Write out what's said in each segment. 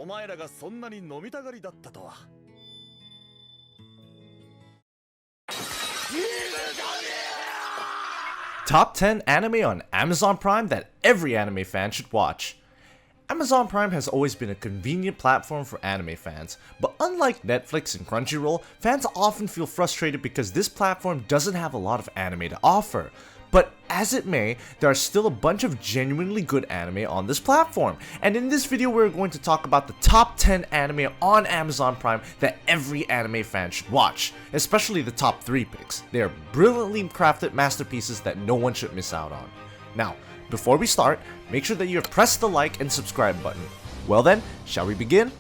お前らがそんなに飲みたがりだったとは。Top 10 anime on Amazon Prime that every anime fan should watch. Amazon Prime has always been a convenient platform for anime fans, but unlike Netflix and Crunchyroll, fans often feel frustrated because this platform doesn't have a lot of anime to offer. But as it may, there are still a bunch of genuinely good anime on this platform, and in this video we're going to talk about the top 10 anime on Amazon Prime that every anime fan should watch, especially the top 3 picks. They are brilliantly crafted masterpieces that no one should miss out on. Now, before we start, make sure that you have pressed the like and subscribe button. Well then, shall we begin?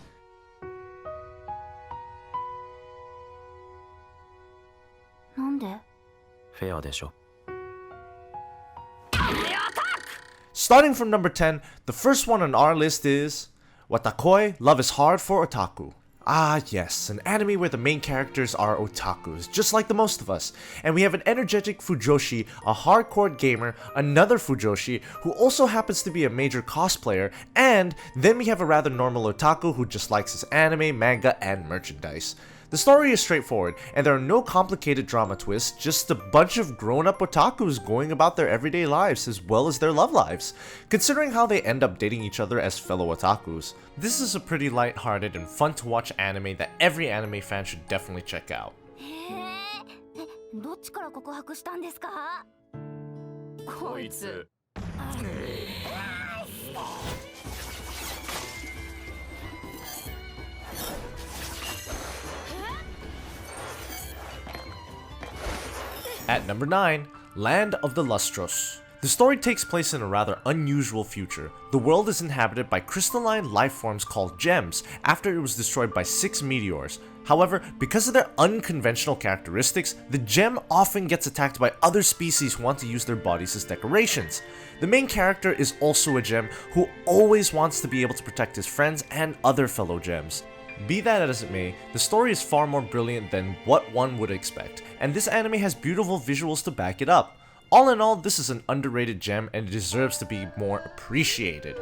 Starting from number 10, the first one on our list is WOTAKOI, Love is Hard for Otaku. Ah yes, an anime where the main characters are otakus, just like the most of us. And we have an energetic Fujoshi, a hardcore gamer, another Fujoshi, who also happens to be a major cosplayer, and then we have a rather normal otaku who just likes his anime, manga, and merchandise. The story is straightforward, and there are no complicated drama twists, just a bunch of grown-up otakus going about their everyday lives as well as their love lives, considering how they end up dating each other as fellow otakus. This is a pretty light-hearted and fun-to-watch anime that every anime fan should definitely check out. At number 9, Land of the LUSTROUS. The story takes place in a rather unusual future. The world is inhabited by crystalline life forms called gems after it was destroyed by 6 meteors. However, because of their unconventional characteristics, the gem often gets attacked by other species who want to use their bodies as decorations. The main character is also a gem who always wants to be able to protect his friends and other fellow gems. Be that as it may, the story is far more brilliant than what one would expect, and this anime has beautiful visuals to back it up. All in all, this is an underrated gem and it deserves to be more appreciated.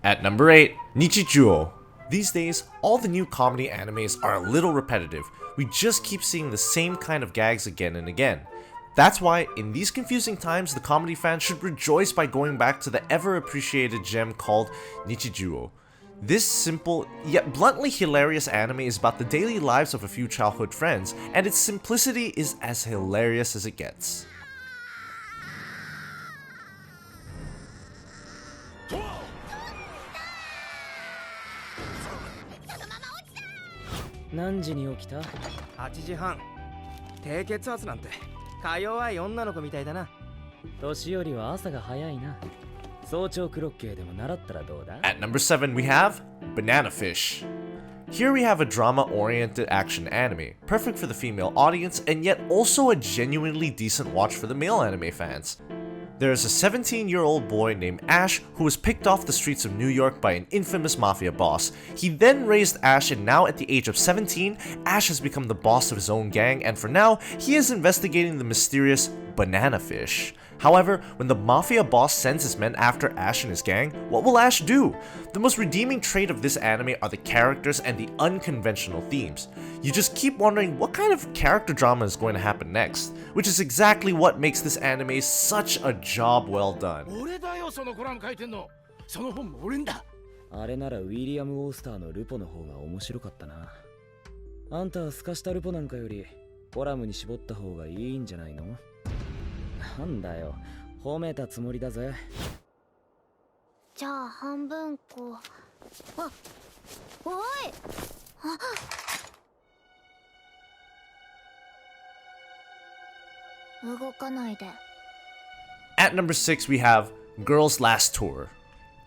At number 8, NICHIJOU. These days, all the new comedy animes are a little repetitive. We just keep seeing the same kind of gags again and again. That's why, in these confusing times, the comedy fans should rejoice by going back to the ever-appreciated gem called NICHIJOU. This simple, yet bluntly hilarious anime is about the daily lives of a few childhood friends, and its simplicity is as hilarious as it gets. At number 7, we have Banana Fish. Here we have a drama-oriented action anime, perfect for the female audience and yet also a genuinely decent watch for the male anime fans. There is a 17-year-old boy named Ash who was picked off the streets of New York by an infamous mafia boss. He then raised Ash, and now at the age of 17, Ash has become the boss of his own gang, and for now, he is investigating the mysterious Banana Fish. However, when the mafia boss sends his men after Ash and his gang, what will Ash do? The most redeeming trait of this anime are the characters and the unconventional themes. You just keep wondering what kind of character drama is going to happen next, which is exactly what makes this anime such a job well done. At number 6, we have Girls' Last Tour.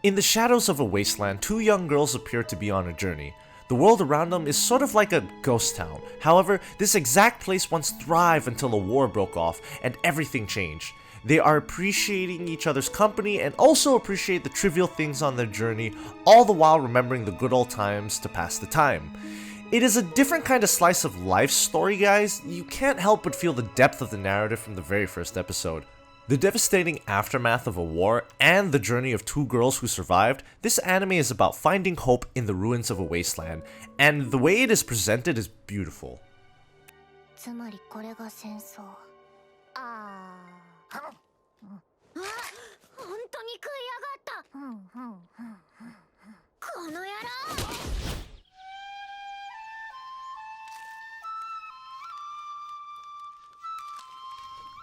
In the shadows of a wasteland, 2 young girls appear to be on a journey. The world around them is sort of like a ghost town. However, this exact place once thrived until a war broke off and everything changed. They are appreciating each other's company and also appreciate the trivial things on their journey, all the while remembering the good old times to pass the time. It is a different kind of slice of life story, guys. You can't help but feel the depth of the narrative from the very first episode. The devastating aftermath of a war and the journey of two girls who survived, this anime is about finding hope in the ruins of a wasteland, and the way it is presented is beautiful. つまりこれが戦争。ああ。本当に食いやがった。この野郎。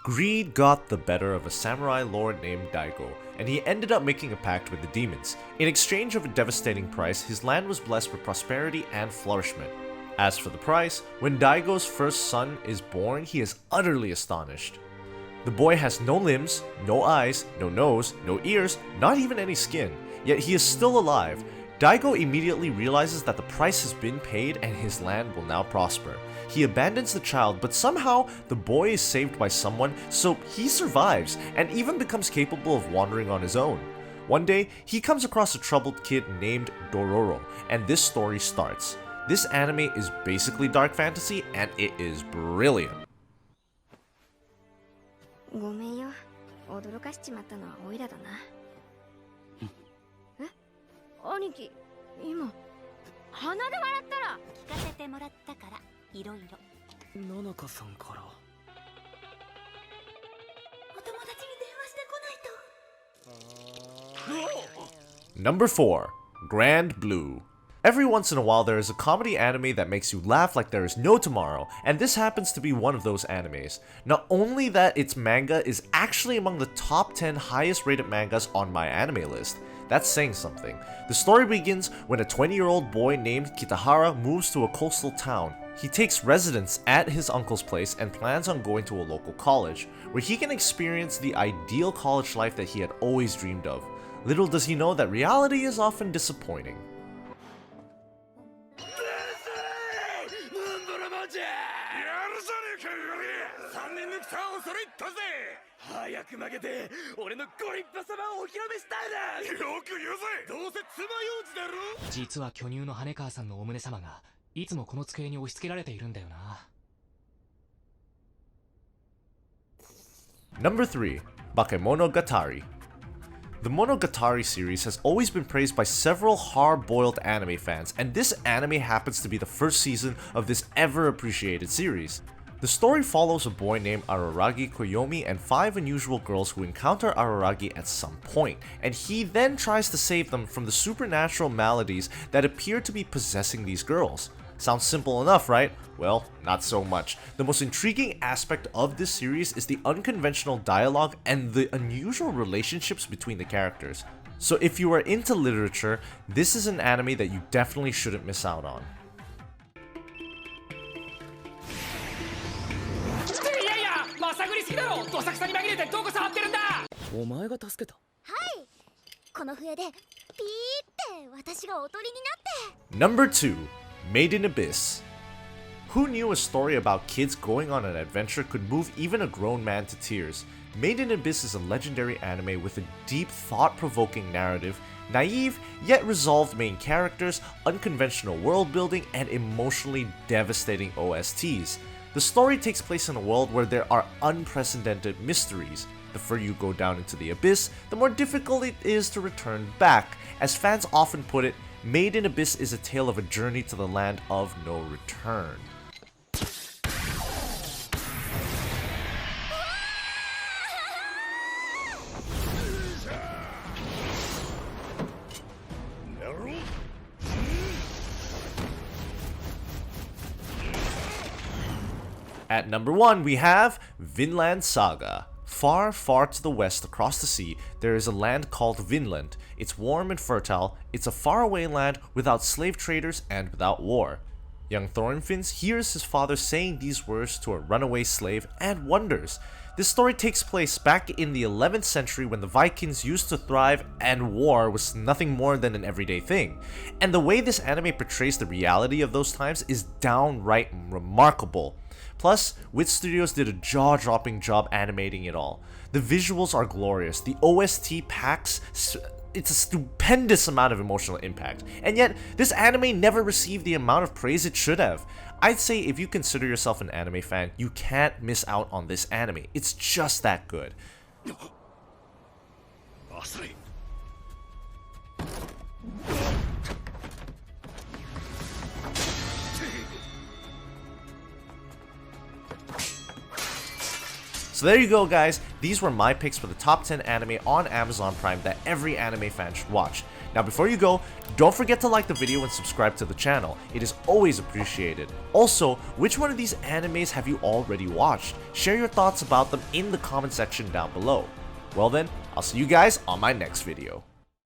Greed got the better of a samurai lord named Daigo, and he ended up making a pact with the demons. In exchange of a devastating price, his land was blessed with prosperity and flourishment. As for the price, when Daigo's first son is born, he is utterly astonished. The boy has no limbs, no eyes, no nose, no ears, not even any skin, yet he is still alive. Daigo immediately realizes that the price has been paid and his land will now prosper. He abandons the child, but somehow the boy is saved by someone, so he survives and even becomes capable of wandering on his own. One day, he comes across a troubled kid named Dororo, and this story starts. This anime is basically dark fantasy, and it is brilliant. ごめんよ。驚かしちまったのはオイラだな。え？兄貴、今鼻で笑ったら聞かせてもらったからいろいろ。野中さんから。お友達に電話してこないと。Number 4. Grand Blue. Every once in a while there is a comedy anime that makes you laugh like there is no tomorrow, and this happens to be one of those animes. Not only that, its manga is actually among the top 10 highest rated mangas on my anime list. That's saying something. The story begins when a 20-year-old boy named Kitahara moves to a coastal town. He takes residence at his uncle's place and plans on going to a local college, where he can experience the ideal college life that he had always dreamed of. Little does he know that reality is often disappointing. 早く負けて俺のご立派様をお披露目したいな。よく言うぜ。どうせ爪楊枝だろ。実は巨乳の羽川さんのお胸様がいつもこの机に押し付けられているんだよな。Number 3. Bakemonogatari. The Monogatari series has always been praised by several hard-boiled anime fans, and this anime happens to be the first season of this ever-appreciated series. The story follows a boy named Araragi Koyomi and 5 unusual girls who encounter Araragi at some point, and he then tries to save them from the supernatural maladies that appear to be possessing these girls. Sounds simple enough, right? Well, not so much. The most intriguing aspect of this series is the unconventional dialogue and the unusual relationships between the characters. So if you are into literature, this is an anime that you definitely shouldn't miss out on. まさぐりすぎだろ。どさくさに紛れてどこ触ってるんだ。お前が助けた。はい。この笛でピーって私がおとりになって。 Number 2. Made in Abyss. Who knew a story about kids going on an adventure could move even a grown man to tears? Made in Abyss is a legendary anime with a deep, thought-provoking narrative, naive yet resolved main characters, unconventional world building, and emotionally devastating OSTs. The story takes place in a world where there are unprecedented mysteries. The further you go down into the abyss, the more difficult it is to return back. As fans often put it, Made in Abyss is a tale of a journey to the land of no return. At number 1, we have Vinland Saga. Far, far to the west across the sea, there is a land called Vinland. It's warm and fertile, it's a faraway land without slave traders and without war. Young Thornfinns hears his father saying these words to a runaway slave and wonders. This story takes place back in the 11th century when the Vikings used to thrive and war was nothing more than an everyday thing. And the way this anime portrays the reality of those times is downright remarkable. Plus, Wit Studios did a jaw-dropping job animating it all. The visuals are glorious, the OST packs it's a stupendous amount of emotional impact, and yet this anime never received the amount of praise it should have. I'd say if you consider yourself an anime fan, you can't miss out on this anime. It's just that good. So there you go guys, these were my picks for the top 10 anime on Amazon Prime that every anime fan should watch. Now before you go, don't forget to like the video and subscribe to the channel, it is always appreciated. Also, which one of these animes have you already watched? Share your thoughts about them in the comment section down below. Well then, I'll see you guys on my next video.